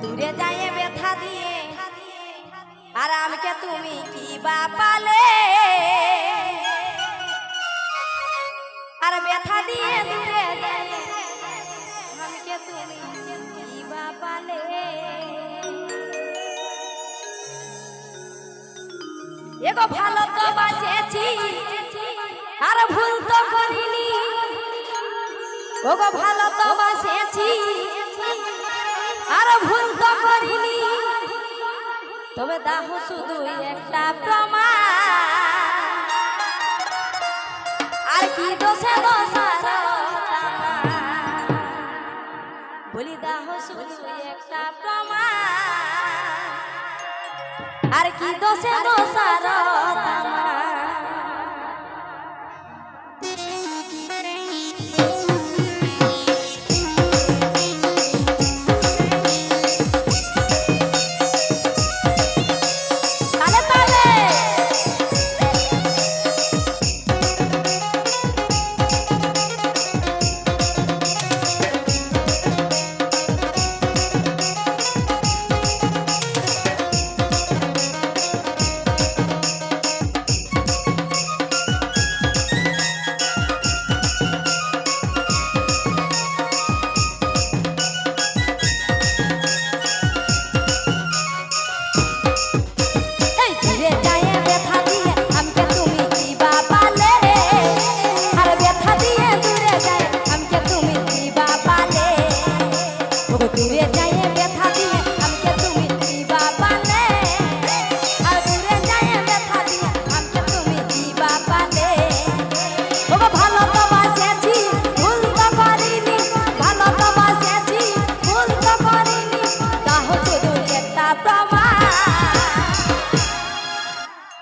দূরে যায় ব্যথা দিয়ে আর আমাকে তুমি কি বা পালে আর ব্যথা দিয়ে দূরে যায় আমাকে তুমি কি বা পালে এগো ভালো তো বাসেছি আর ভুল তো করিনি ওগো ভালো তো বাসেছি আর ভুল তো করিনি তবে দাহ শুধু একটা প্রমাণ আর কি দোষে দোষার বলি দাহ শুধু একটা প্রমাণ আর কি দোষে দোষার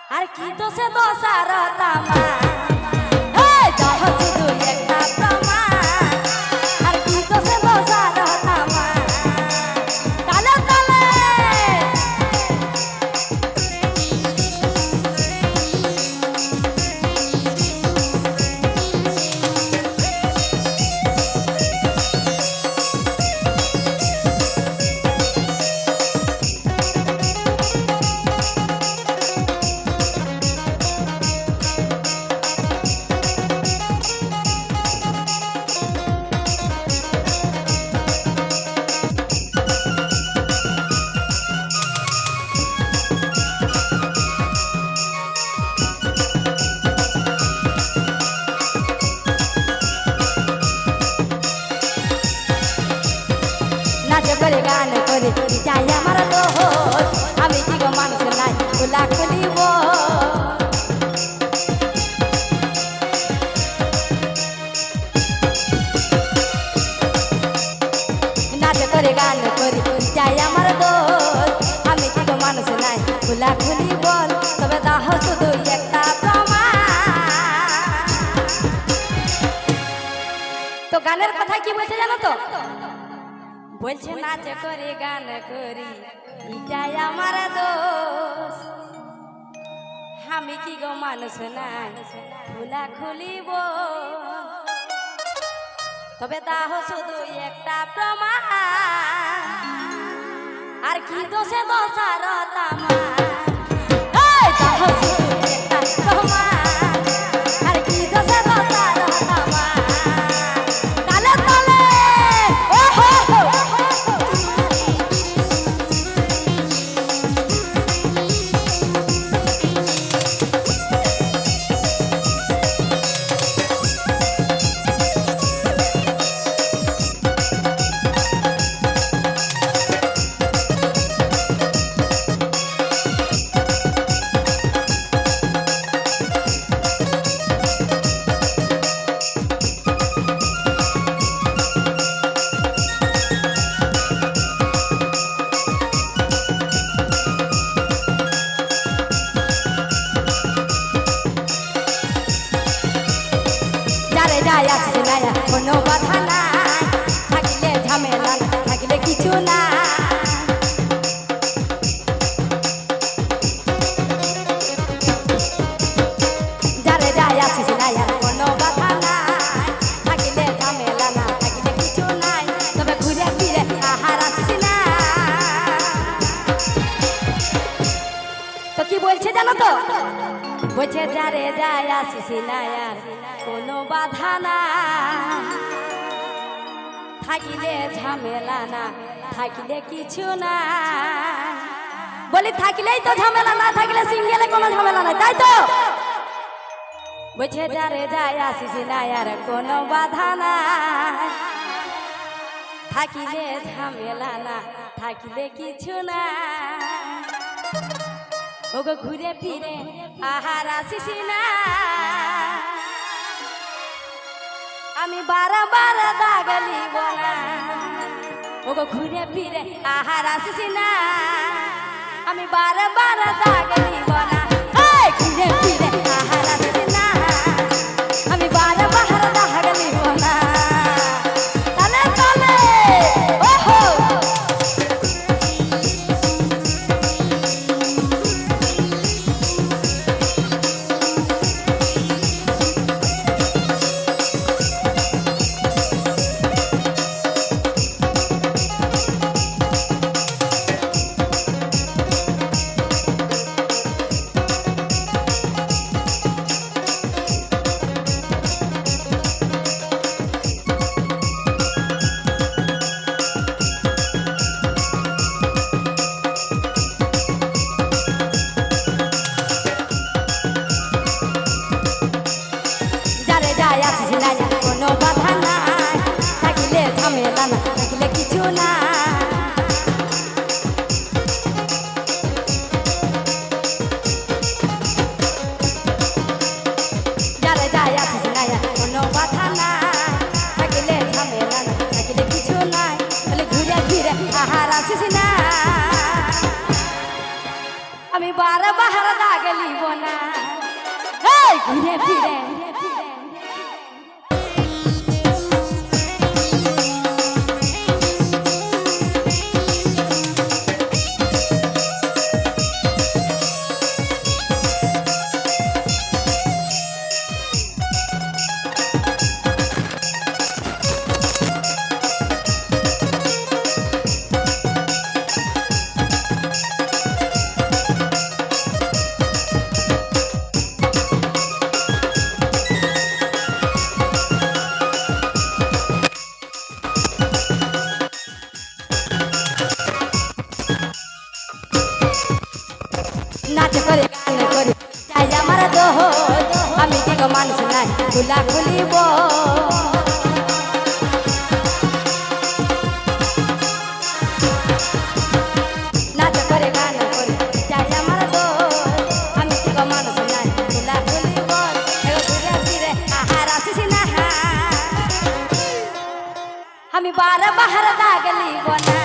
আর কি দোষে দোষার তামা করে গান করে যাই আমার দোষ আমি কি গো মানুষ নাই খোলা খুলিব নাচ করে গান করে যাই আমার দোষ আমি কি গো মানুষ নাই খোলা খুলি বল তবে দাহ শুধু একটা প্রমাণ তো গানের কথা কি বলছে জানো তো বলছে নাচ করে গান করি এটাই আমার দোষ আমি কি গো মানুষ নাই খোলা খুলিব তবে দাহ শুধু একটা প্রমাণ আর কি দোষে দোষার তামা দাহ শুধু একটা প্রমাণ আর কি দোষে দোষার তামা বলছে জানো তো? বলছে যারে যায় আসিস না আর কোনো বাধা না, থাকিলে ঝামেলা না, থাকিলে কিছু না। বলি থাকিলেই তো ঝামেলা, না থাকলে সিঙ্গেলে কোনো ঝামেলা নাই, তাই তো? বলছে যারে যায় আসিস না আর কোনো বাধা না, থাকিলে ঝামেলা না, থাকিলে কিছু না। ওগো ঘুরে ফিরে আহার আসিস না, আমি বারবার দাগলি বনা। ওগো ঘুরে ফিরে আহার আসিস না, আমি বারবার দাগলি বনা। ঘুরে ফিরে আহার আসিস না, আমি বারবার দাগলি বনা। তালে তালে ওহো কোনো বাধা নাই, থাকিলে ঝামেলা না, থাকিলে কিছু না। যারে যায় আসিস নাই কোনো বাধা নাই, থাকিলে ঝামেলা না, থাকিলে কিছু নাই। বলে ঘুরে ফিরে আহার আসিস না, আমি বারবার দাগলি বনা। ঘুরে ফিরে নাচ করে গান করে চাই আমার দোহ, আমি কি গো মানুষ নাই খুলা খুলিব। নাচ করে গান করে চাই আমার দোহ, আমি কি গো মানুষ নাই খুলা খুলিব। ঘুরে ফিরে আহার আসিস না, আমি বারবার দাগলি বনা।